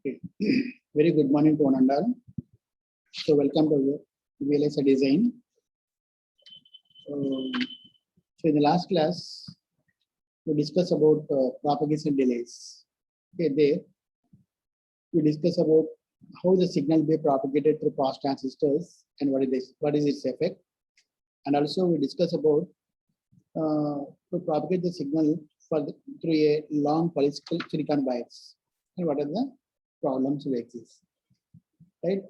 Okay. Very good morning to one and all. So welcome to VLSI Design. So in the last class, we discussed about propagation delays. Okay, there we discussed about how the signal be propagated through pass transistors and what is its effect, and also we discussed about to propagate the signal through a long polysilicon wires and what are the problems will exist, right?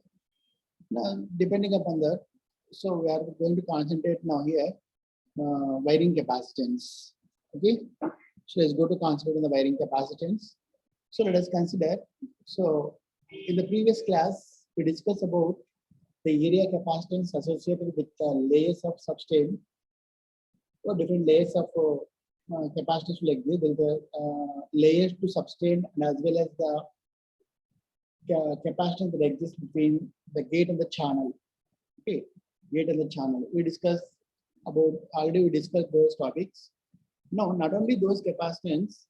Now, depending upon that, so we are going to concentrate now here wiring capacitance. Okay, so let's go to concentrate on the wiring capacitance. So let us consider. So in the previous class, we discussed about the area capacitance associated with the layers of substrate or different layers of capacitance will exist. There is the layers to substrate and as well as the capacitance that exists between the gate and the channel. Okay, gate and the channel. We discussed about already. We discussed those topics. Now, not only those capacitance,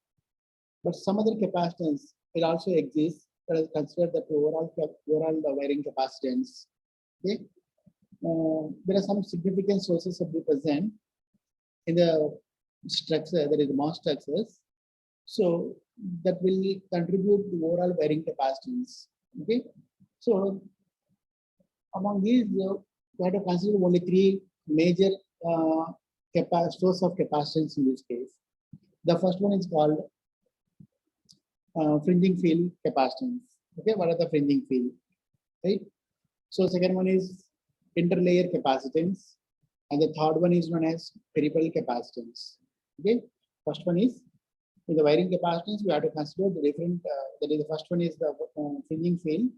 but some other capacitance will also exist that is considered the overall the wiring capacitance. Okay, there are some significant sources of the present in the structure, that is the MOS structures. So that will contribute to overall wiring capacitance. Okay, so among these, we have to consider only three major source of capacitance in this case. The first one is called fringing field capacitance. Okay, what are the fringing field? Right. So second one is interlayer capacitance, and the third one is known as peripheral capacitance. Okay, first one is in the wiring capacitance. We have to consider the different. That is, the first one is the fringing field,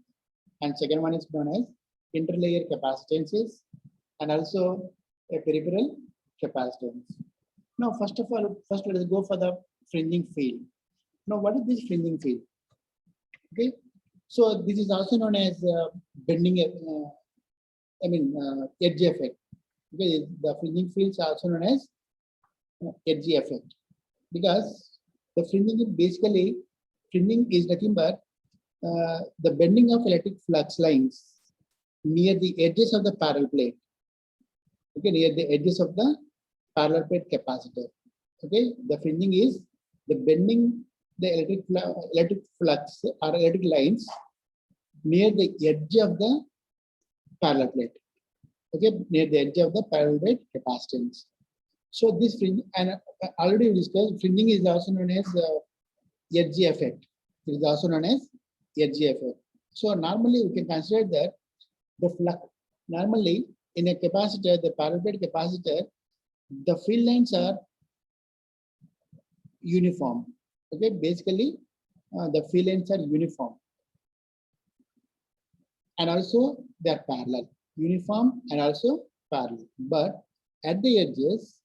and second one is known as interlayer capacitances, and also a peripheral capacitance. Now, first of all, let us go for the fringing field. Now, what is this fringing field? Okay, so this is also known as bending. Edge effect. Okay, the fringing fields are also known as edge effect, because the fringing is basically nothing but the bending of electric flux lines near the edges of the parallel plate. Okay, near the edges of the parallel plate capacitor. Okay, the fringing is the bending the electric flux or electric lines near the edge of the parallel plate. Okay, near the edge of the parallel plate capacitance. So this fringe, and already we discussed, fringing is also known as edge effect. It is also known as edge effect. So normally we can consider that the flux, normally in a capacitor, the parallel plate capacitor, the field lines are uniform. Okay, basically the field lines are uniform, and also they are parallel, uniform and also parallel. But at the edges,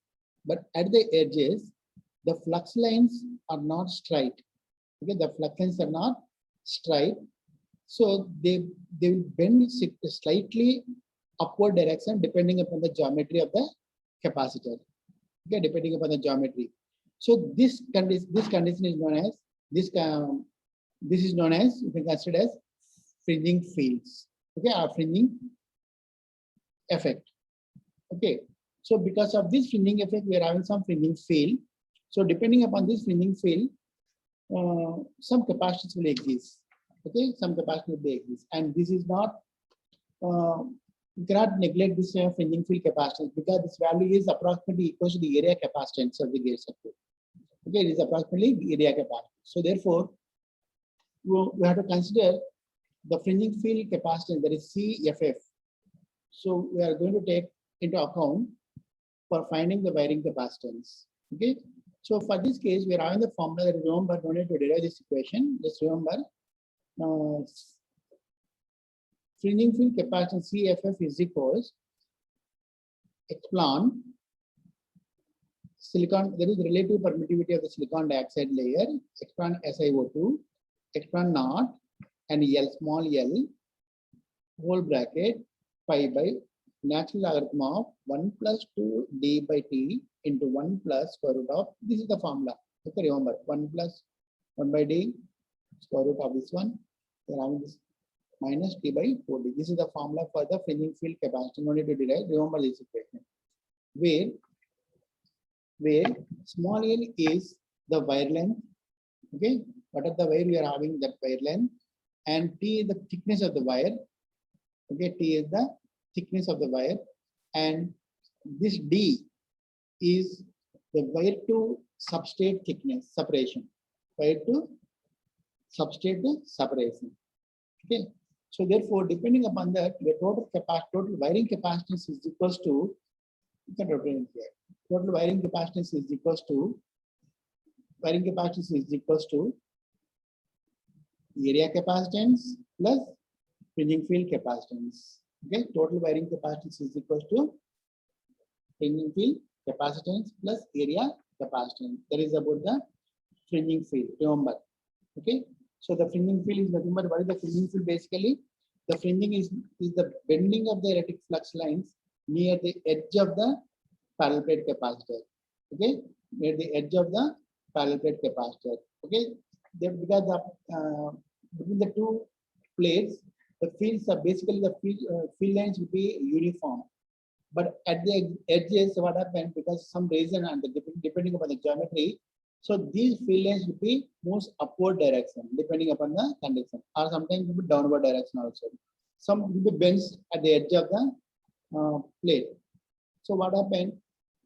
the flux lines are not straight. Okay, the flux lines are not straight, so they will bend slightly upward direction depending upon the geometry of the capacitor. Okay, depending upon the geometry. So this condition is known as this is known as, you can consider as fringing fields. Okay, or fringing effect. Okay, so because of this fringing effect, we are having some fringing field. So depending upon this fringing field, some capacitance will exist. Okay, some capacitance will exist, and this is not. You cannot neglect this fringing field capacitance, because this value is approximately equal to the area capacitance of the gate circuit. Okay, it is approximately the area capacitance. So therefore, we have to consider the fringing field capacitance, that is CFF. So we are going to take into account for finding the wiring capacitance. Okay, so for this case, we are having the formula. That remember, no need to derive this equation. Just remember, fringing field capacitance CFF is equals epsilon silicon. There is relative permittivity of the silicon dioxide layer, epsilon SiO2, epsilon naught, and L small l whole bracket pi by natural logarithm of 1 plus 2 d by t into 1 plus square root of, this is the formula. Okay, remember 1 plus 1 by d square root of this one We're having this minus T by 4D. This is the formula for the fringing field capacity. No need to derive. Remember this equation. Where small l is the wire length. Okay, what are the wire we are having that wire length, and T is the thickness of the wire. Okay, T is the thickness of the wire, and this D is the wire to substrate thickness separation. Wire to substrate separation. Okay, so therefore, depending upon that, the total wiring capacitance is equals to, you can write it here. Total wiring capacitance is equals to area capacitance plus fringing field capacitance. Okay, total wiring capacitance is equals to fringing field capacitance plus area capacitance. That is about the fringing field. Remember, okay. So the fringing field is nothing but what is the fringing field? Basically, the fringing is the bending of the electric flux lines near the edge of the parallel plate capacitor. Okay, near the edge of the parallel plate capacitor. Okay, because between the two plates, the fields are basically the field lines will be uniform. But at the edges, what happened, because some reason and depending upon the geometry, so these field lines will be most upward direction depending upon the condition, or sometimes will be downward direction also. Some will be bends at the edge of the plate. So what happened,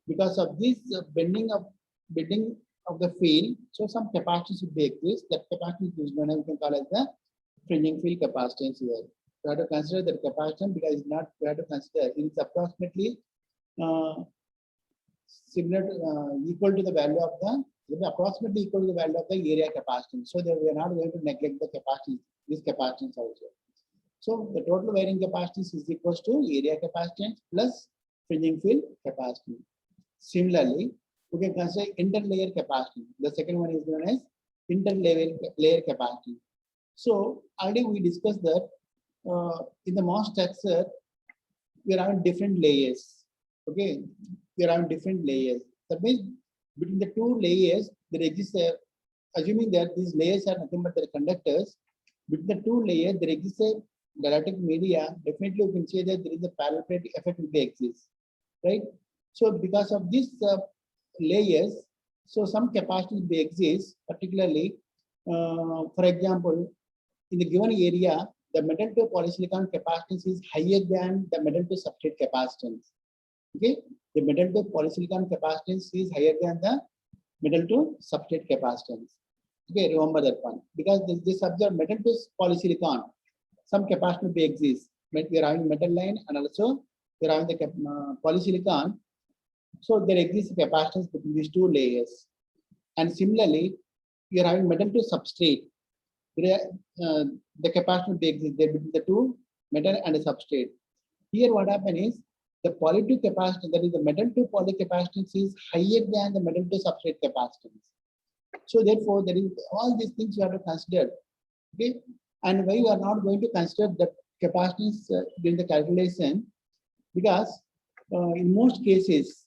because of this bending of the field, so some capacitance will be exist. That capacitance is known as, we can call as the fringing field capacitance here. We have to consider that capacitance because it's not, we have to consider it's approximately similar to, equal to the value of the, approximately equal to the value of the area capacitance. So that we are not going to neglect the capacitance, this capacitance also. So the total wiring capacitance is equals to area capacitance plus fringing field capacitance. Similarly, we can consider interlayer capacitance. The second one is known as interlayer capacitance. So already we discussed that in the MOS structure, we are having different layers. Okay, we are having different layers. That means between the two layers, there exists a, assuming that these layers are nothing but the conductors, between the two layers, there exists a dielectric media. Definitely, we can say that there is a parallel plate effect will be exists, right? So because of these layers, so some capacitance will be exists, particularly, for example, in the given area, the metal to polysilicon capacitance is higher than the metal to substrate capacitance. Okay, the metal to polysilicon capacitance is higher than the metal to substrate capacitance. Okay, remember that one, because this subject metal to polysilicon, some capacitance will be exists. We are having metal line and also we are having the polysilicon. So there exists capacitance between these two layers. And similarly, we are having metal to substrate. The capacitance exists there between the two metal and the substrate. Here, what happens is the poly to capacitance, that is the metal to poly capacitance, is higher than the metal to substrate capacitance. So therefore, there is all these things you have to consider. Okay, and why you are not going to consider the capacitance during the calculation? Because in most cases,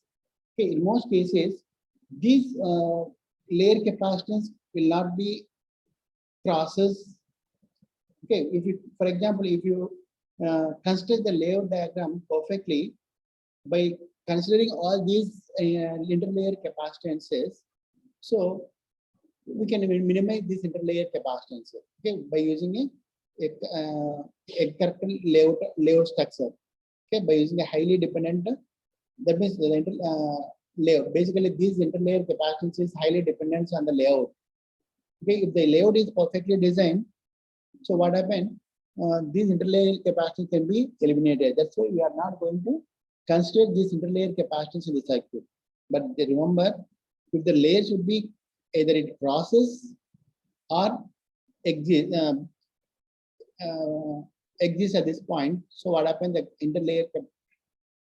okay, in most cases, these layer capacitance will not be crosses. Okay, if you, for example, if you consider the layout diagram perfectly by considering all these interlayer capacitances, so we can minimize this interlayer capacitance, okay, by using a correct layout structure. Okay, by using a highly dependent, that means the layout. Basically, these interlayer capacitance is highly dependent on the layout. Okay, if the layout is perfectly designed, so what happened? These interlayer capacitance can be eliminated. That's why we are not going to consider this interlayer capacitance in the circuit. But remember, if the layers should be either it crosses or exist at this point. So what happened? The interlayer,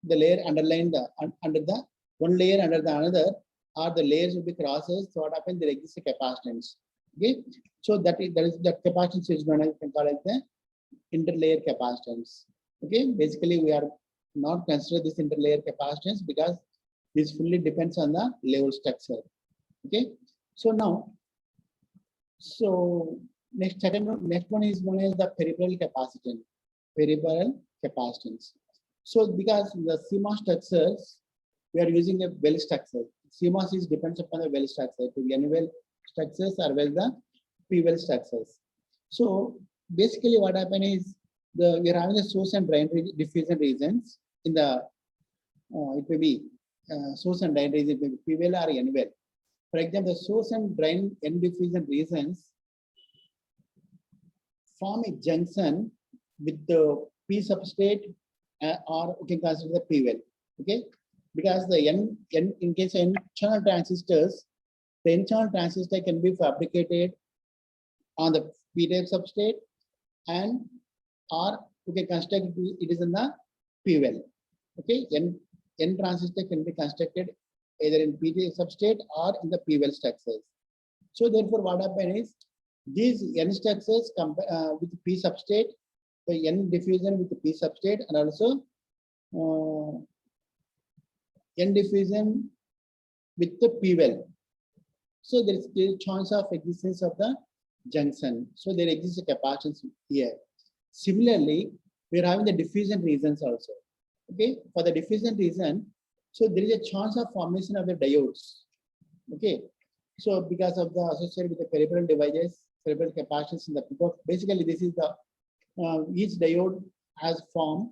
the layer underlined under the one layer under the another, or the layers will be crosses. So what happened? There exists a capacitance. Okay, so that is that capacitance is known as, we can call it the interlayer capacitance. Okay, basically we are not consider this interlayer capacitance because this fully depends on the layer structure. Okay, so now, so Next one is known as the peripheral capacitance. Peripheral capacitance. So because the CMOS structures, we are using a well structure. CMOS is depends upon the well structure. To N well structures or well the P well structures. So basically, what happen is we are having the source and drain diffusion regions in the it may be source and drain region, may be P well or N well. For example, the source and drain N diffusion regions form a junction with the P substrate or we can consider the P well. Okay, because the N in case of N channel transistors, the N channel transistor can be fabricated on the P type substrate and or we can construct it is in the P well. Okay, N transistor can be constructed either in P type substrate or in the P well structures. So therefore, what happens is these N structures with P substrate, the N diffusion with the P substrate, and also N diffusion with the P well. So there is a chance of existence of the junction. So there exists a capacitance here. Similarly, we are having the diffusion regions also. Okay, for the diffusion region, so there is a chance of formation of the diodes. Okay, so because of the associated with the peripheral devices, peripheral capacitance in the basically this is the each diode has formed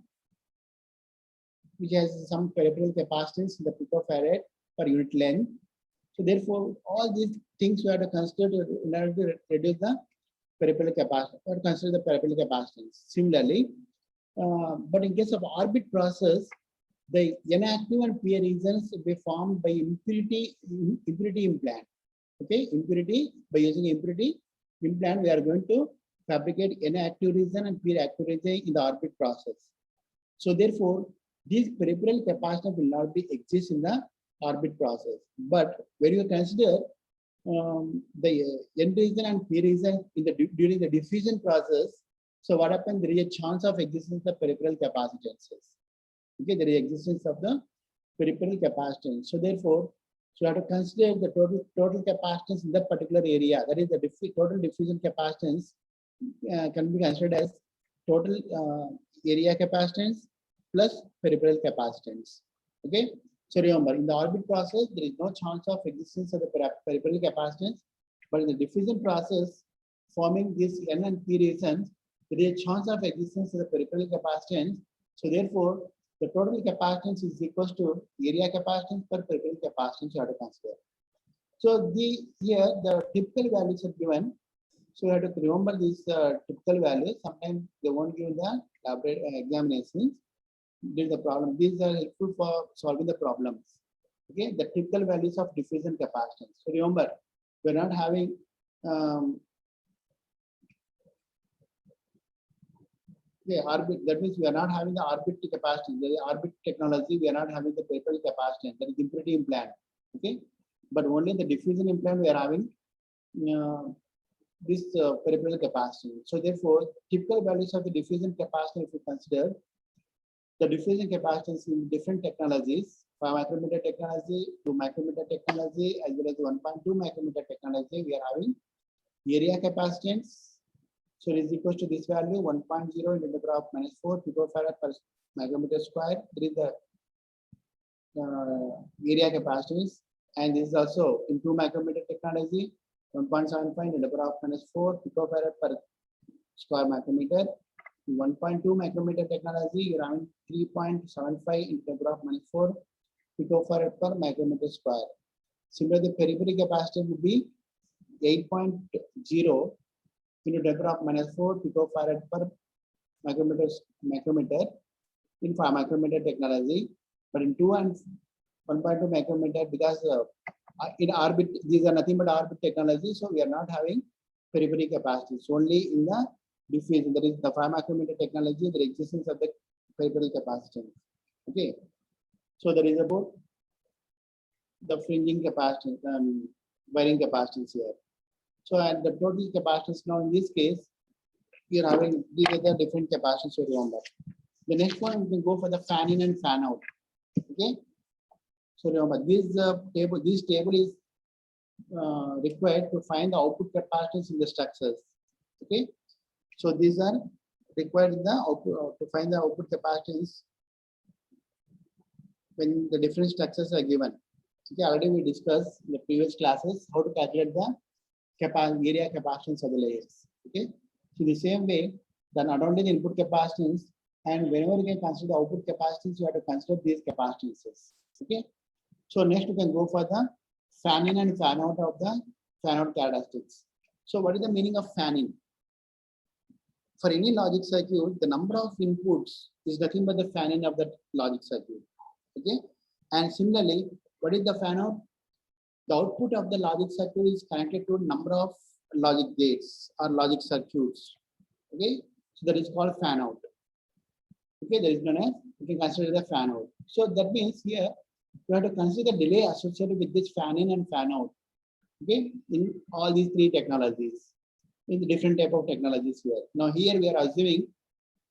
which has some peripheral capacitance in the picofarad per unit length. So therefore, all these things we have to consider in order to reduce the peripheral capacitance or consider the peripheral capacitance. Similarly, but in case of orbit process, the inactive and P regions will be formed by impurity implant. Okay, impurity by using impurity implant, we are going to fabricate inactive region and P active region in the orbit process. So therefore, these peripheral capacitance will not be exist in the orbit process. But when you consider the N region and P region in the during the diffusion process, so what happens? There is a chance of existence of peripheral capacitances. Okay, there is existence of the peripheral capacitance. So therefore, so you have to consider the total capacitance in that particular area. That is the total diffusion capacitance can be considered as total area capacitance plus peripheral capacitance. Okay, so remember in the orbit process there is no chance of existence of the peripheral capacitance, but in the diffusion process forming this N and P regions, there is a chance of existence of the peripheral capacitance. So therefore, the total capacitance is equal to area capacitance per peripheral capacitance you have to consider. So here the typical values are given. So you have to remember these typical values. Sometimes they won't give the elaborate examinations. This is the problem. These are helpful for solving the problems. Okay, the typical values of diffusion capacitance. So remember, we're not having orbit. That means we are not having the orbit capacitance. The orbit technology, we are not having the peripheral capacitance. That is impurity implant. Okay, but only the diffusion implant we are having this peripheral capacitance. So therefore, typical values of the diffusion capacitance, if you consider the diffusion capacitance in different technologies, 5 micrometer technology, 2 micrometer technology, as well as 1.2 micrometer technology, we are having area capacitance. So it is equal to this value 1.0 into the power of -4 picofarad per micrometer square. There is the area capacitance, and this is also in 2 micrometer technology 1.75 into the power of -4 picofarad per square micrometer. 1.2 micrometer technology, you are having 3.75 into the power of -4 picofarad per micrometer square. Similarly, the peripheral capacitance would be 8.0 into the power of -4 picofarad per micrometer in 5 micrometer technology. But in 2 and 1.2 micrometer, because in orbit, these are nothing but orbit technology, so we are not having peripheral capacitance. Only in the diffusion, that is the 5 micrometer technology, the existence of the peripheral capacitance. Okay, so that is about the fringing capacitance and wiring capacitance here. So at the total capacitance now in this case, we are having these are the different capacitances to remember. The next one we can go for the fan in and fan out. Okay, so remember this table. This table is required to find the output capacitance in the structures. Okay, so these are required in the output to find the output capacitance when the different structures are given. Okay, already we discussed in the previous classes how to calculate the area capacitance of the layers. Okay, so the same way, the not only the input capacitance, and whenever you can consider the output capacitance, you have to consider these capacitances. Okay, so next you can go for the fan in and fan out of the fan out characteristics. So what is the meaning of fan in? For any logic circuit, the number of inputs is nothing but the fan in of the logic circuit. Okay, and similarly, what is the fan out? The output of the logic circuit is connected to a number of logic gates or logic circuits. Okay, so that is called fan out. Okay, that is known as, you can consider the fan out. So that means here you have to consider the delay associated with this fan in and fan out. Okay, in all these three technologies, in the different type of technologies here. Now here we are assuming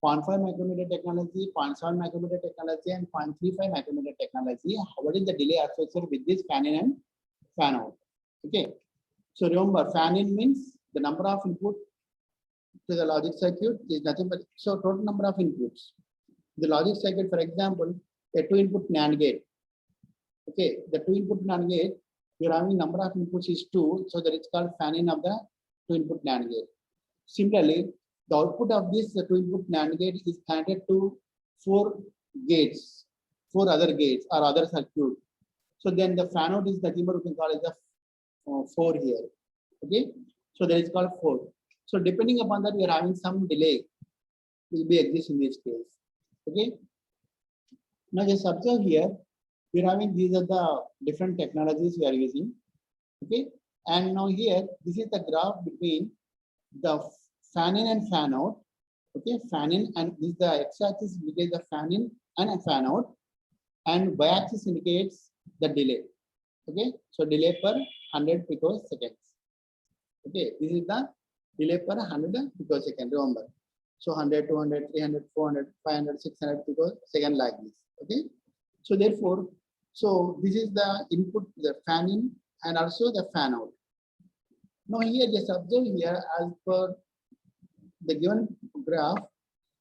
0.5 micrometer technology, 0.7 micrometer technology, and 0.35 micrometer technology. What is the delay associated with this fan in and fan out? Okay, so remember, fan in means the number of input to the logic circuit is nothing but, so total number of inputs. The logic circuit, for example, a 2-input NAND gate. Okay, the 2-input NAND gate, you're having number of inputs is 2, so that it's called fan in of the 2-input NAND gate. Similarly, the output of this 2-input NAND gate is connected to 4 gates, 4 other gates or other circuit. So then the fan out is nothing but we can call it the 4 here. Okay, so that is called 4. So depending upon that, we are having some delay will be exist in this case. Okay, now just observe here, we are having these are the different technologies we are using. Okay, and now here this is the graph between the fan in and fan out. Okay, fan in, and this is the x-axis indicates the fan in and a fan out, and y-axis indicates the delay. Okay, so delay per 100 picoseconds. Okay, this is the delay per 100 picosecond. Remember, so 100, 200, 300, 400, 500, 600 picosecond like this. Okay, so therefore, so this is the input, the fan in, and also the fan out. Now here, just observe here as per the given graph.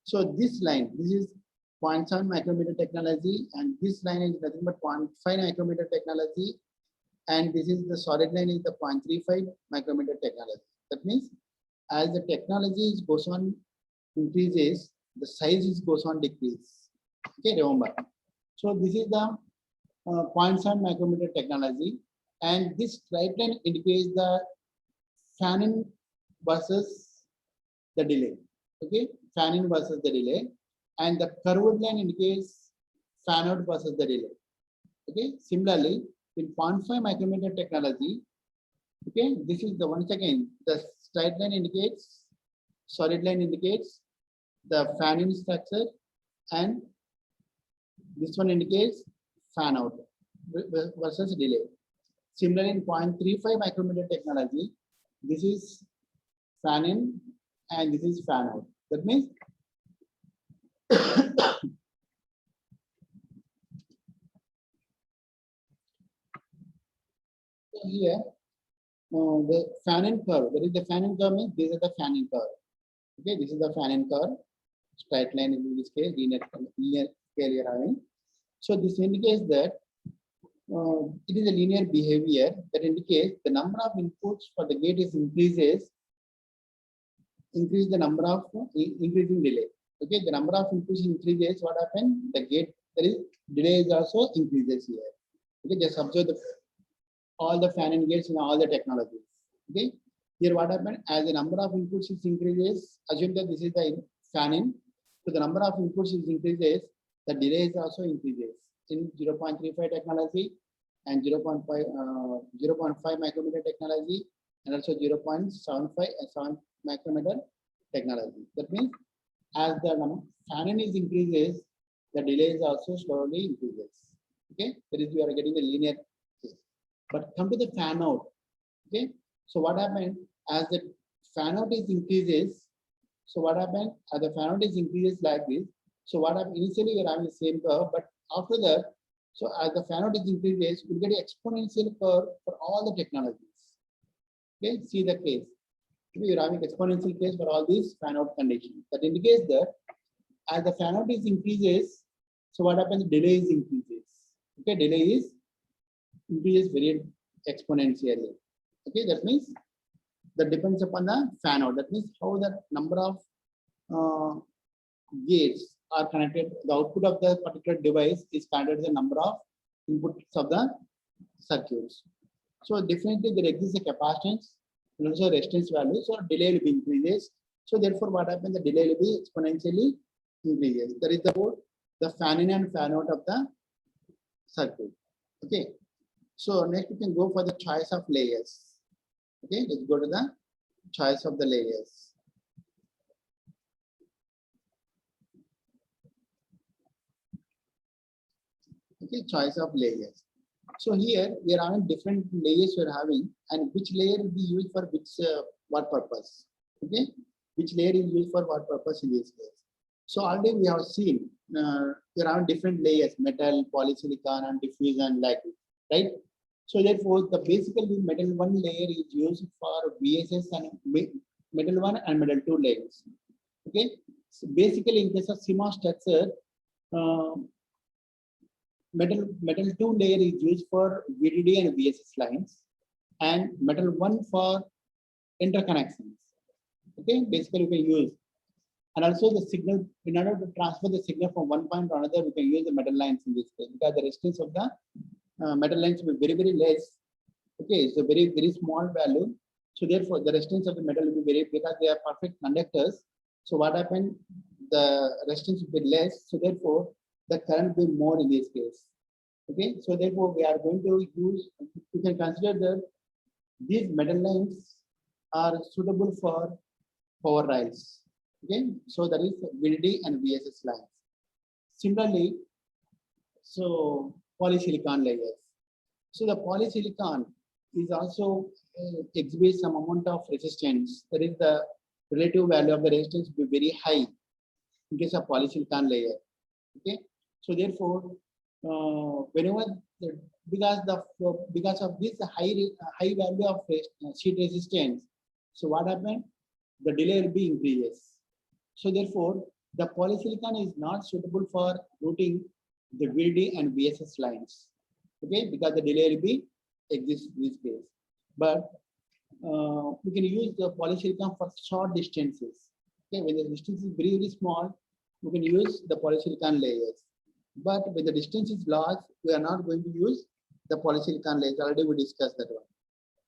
So this line, this is 0.7 micrometer technology, and this line is nothing but 0.5 micrometer technology, and this is the solid line is the 0.35 micrometer technology. That means as the technology goes on increases, the size goes on decrease. Okay, remember. So this is the 0.7 micrometer technology, and this straight line indicates the fan in versus the delay. Okay, fan in versus the delay, and the curved line indicates fan out versus the delay. Okay, similarly in 0.5 micrometer technology, okay, this is the once again the straight line indicates, solid line indicates the fan in structure, and this one indicates fan out versus delay. Similarly in 0.35 micrometer technology, this is fan in and this is fan out. That means here the fan in curve, that is the fan in curve means these are the fan in curve. Okay, this is the fan in curve, straight line in this case, linear scale you are having. So this indicates that it is a linear behavior that indicates the number of inputs for the gate is increase the number of increasing delay. Okay, the number of inputs increases, what happens? The gate, there is delay is also increases here. Okay, just observe all the fan in gates in all the technologies. Okay, here what happened? As the number of inputs is increases, assume that this is the fan in. So the number of inputs is increases, the delay is also increases in 0.35 technology and 0.5 micrometer technology, and also 0.7 micrometer technology. That means as the fan in is increases, the delay is also slowly increases. Okay, that is, we are getting the linear case. But come to the fan out. Okay, so what happened as the fan out is increases? So what happened as the fan out is increases like this? So what happened? Initially we are having the same curve, but after that, so as the fan out is increases, we get an exponential curve for all the technologies. Okay, see the case. You're having exponential case for all these fan out conditions. That indicates that as the fan out is increases, so what happens? Delay is increases. Okay, delay is increases very exponentially. Okay, that means that depends upon the fan out. That means how the number of gates are connected. The output of the particular device is connected to the number of inputs of the circuits. So definitely there exists a capacitance and also resistance value. So delay will be increases. So therefore, what happens? The delay will be exponentially increases. That is the fan in and fan out of the circuit. Okay. So next we can go for the choice of layers. Okay, let's go to the choice of the layers. Okay, choice of layers. So here we are having different layers we are having, and which layer will be used for which what purpose. Okay, which layer is used for what purpose in this case. So already we have seen we are having different layers: metal, polysilicon, and diffusion, like right. So therefore, the basically metal 1 layer is used for VSS and metal 1 and metal 2 layers. Okay, so basically in case of CMOS structure, metal 2 layer is used for VDD and VSS lines, and metal 1 for interconnections. Okay, basically we can use, and also the signal, in order to transfer the signal from one point to another, we can use the metal lines in this case, because the resistance of the metal lines will be very less. Okay, it's a very small value. So therefore, the resistance of the metal will be very, because they are perfect conductors. So what happened? The resistance will be less. So therefore, the current will be more in this case. Okay, so therefore, we are going to use. You can consider that these metal lines are suitable for power rails. Okay, so that is VDD and VSS lines. Similarly, so polysilicon layers. So the polysilicon is also exhibits some amount of resistance. That is the relative value of the resistance will be very high in case of polysilicon layer. Okay, so therefore, whenever because of this high value of sheet resistance, so what happened? The delay will be increases. So therefore, the polysilicon is not suitable for routing the VD and VSS lines. Okay, because the delay will be exists in this case. But we can use the polysilicon for short distances. Okay, when the distance is very small, we can use the polysilicon layers. But when the distance is large, we are not going to use the polysilicon layers. Already we discussed that one.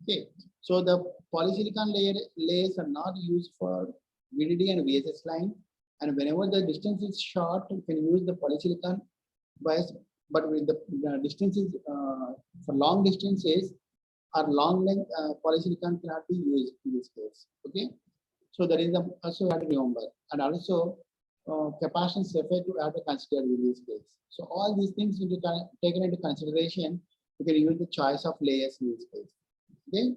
Okay, so the polysilicon layers are not used for VDD and VSS line. And whenever the distance is short, you can use the polysilicon bias. But when the distance is for long distances or long length, polysilicon cannot be used in this case. Okay, so that is the also have to remember, and also capacitance effect we have to consider in this case. So all these things will be taken into consideration. You can use the choice of layers in this case. Okay,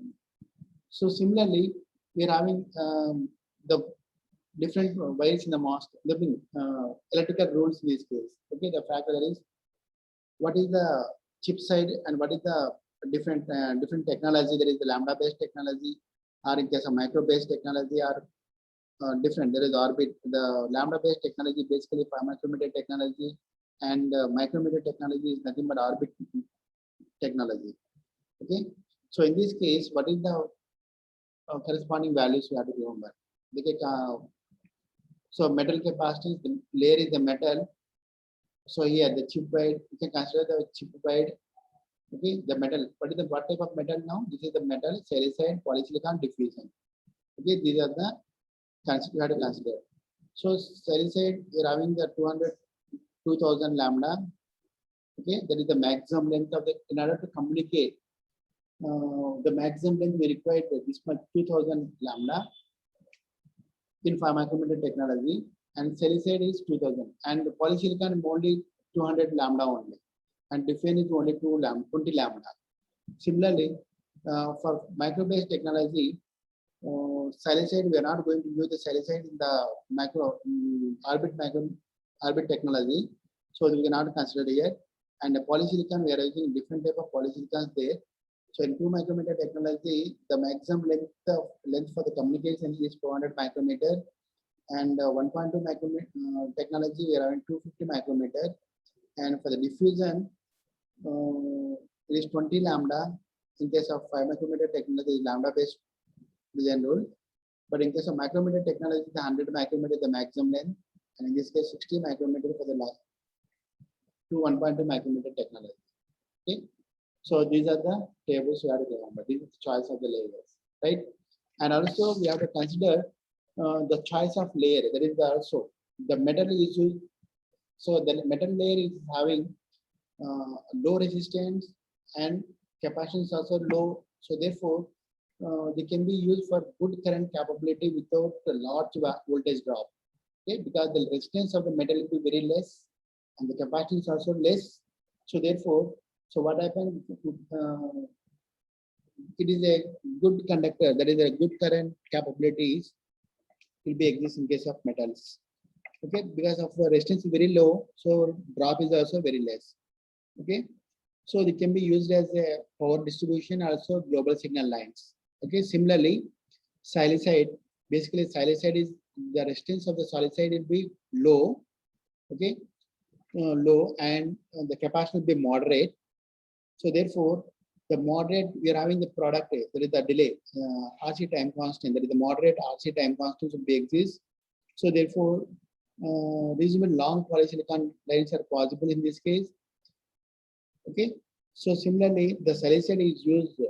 so similarly, we are having the different wires in the MOSFET, the electrical rules in this case. Okay, the fact that is what is the chip side and what is the different technology. There is the lambda based technology, or in case of micro based technology, are different. There is orbit. The lambda based technology basically 5 micrometer technology, and micrometer technology is nothing but orbit technology. Okay, so in this case, what is the corresponding values we have to remember? So metal capacitance, the layer is the metal. So here the chip wide, you can consider the chip wide. Okay, the metal. What type of metal now? This is the metal, silicide, polysilicon, diffusion. Okay, these are the you have to consider. So silicide, you're having the 2000 lambda. Okay, that is the maximum length of the, in order to communicate. The maximum length we require this much 2000 lambda in 5 micrometer technology, and silicide is 2000, and the polysilicon is only 200 lambda only, and diffusion is only 20 lambda. Similarly, for micro-based technology, silicide, we are not going to use the silicide in the orbit technology, so we cannot consider here. And the polysilicon, we are using different type of polysilicon there. So in 2 micrometer technology, the maximum length for the communication is 400 micrometer, and 1.2 micrometer technology we are having 250 micrometer, and for the diffusion it is 20 lambda. In case of 5 micrometer technology, is lambda based design rule. But in case of micrometer technology, the 100 micrometer the maximum length, and in this case 60 micrometer for the last to 1.2 micrometer technology. Okay, so these are the tables you have to remember. This is the choice of the layers, right? And also we have to consider the choice of layer. That is also the metal is used. So the metal layer is having low resistance and capacitance also low. So therefore, they can be used for good current capability without a large voltage drop. Okay, because the resistance of the metal will be very less and the capacitance is also less. So therefore, so what happens? It is a good conductor. That is a good current capabilities will be exist in case of metals. Okay, because of the resistance is very low, so drop is also very less. Okay, so it can be used as a power distribution, also global signal lines. Okay, similarly, silicide, basically silicide is the resistance of the silicide will be low. Okay, low, and the capacitance will be moderate. So therefore, the moderate, we are having the product, there is the delay, RC time constant, there is the moderate RC time constant will be exist. So therefore, reasonable long polysilicon lines are possible in this case. Okay, so similarly, the silicide is used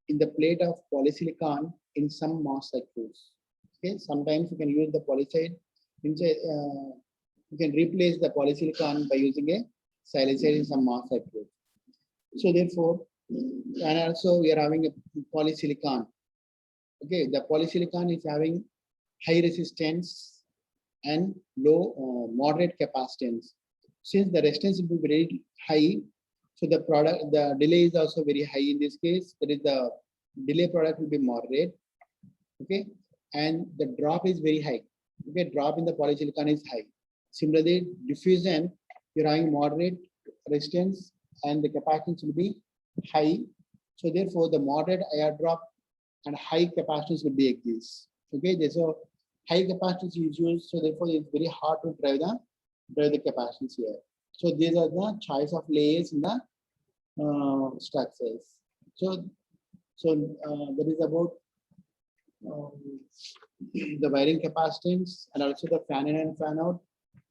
in the plate of polysilicon in some MOS circuits. Okay, sometimes you can use the polysilicon, you can replace the polysilicon by using a silicide in some MOS circuit. So therefore, and also we are having a polysilicon. Okay, the polysilicon is having high resistance and low moderate capacitance. Since the resistance will be very high, so the product, the delay is also very high in this case. That is the delay product will be moderate. Okay, and the drop is very high. Okay, drop in the polysilicon is high. Similarly, diffusion, you're having moderate resistance and the capacitance will be high. So therefore, the moderate IR drop and high capacitance will be exist. Okay, so high capacitance is used, so therefore it's very hard to drive the capacitance here. So these are the choice of layers in the structures. So that is about the wiring capacitance and also the fan in and fan out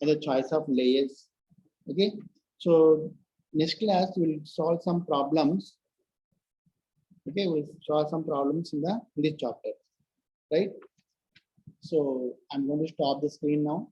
and the choice of layers. Okay, so next class we'll solve some problems. Okay, we'll solve some problems in this chapter, right? So I'm going to stop the screen now.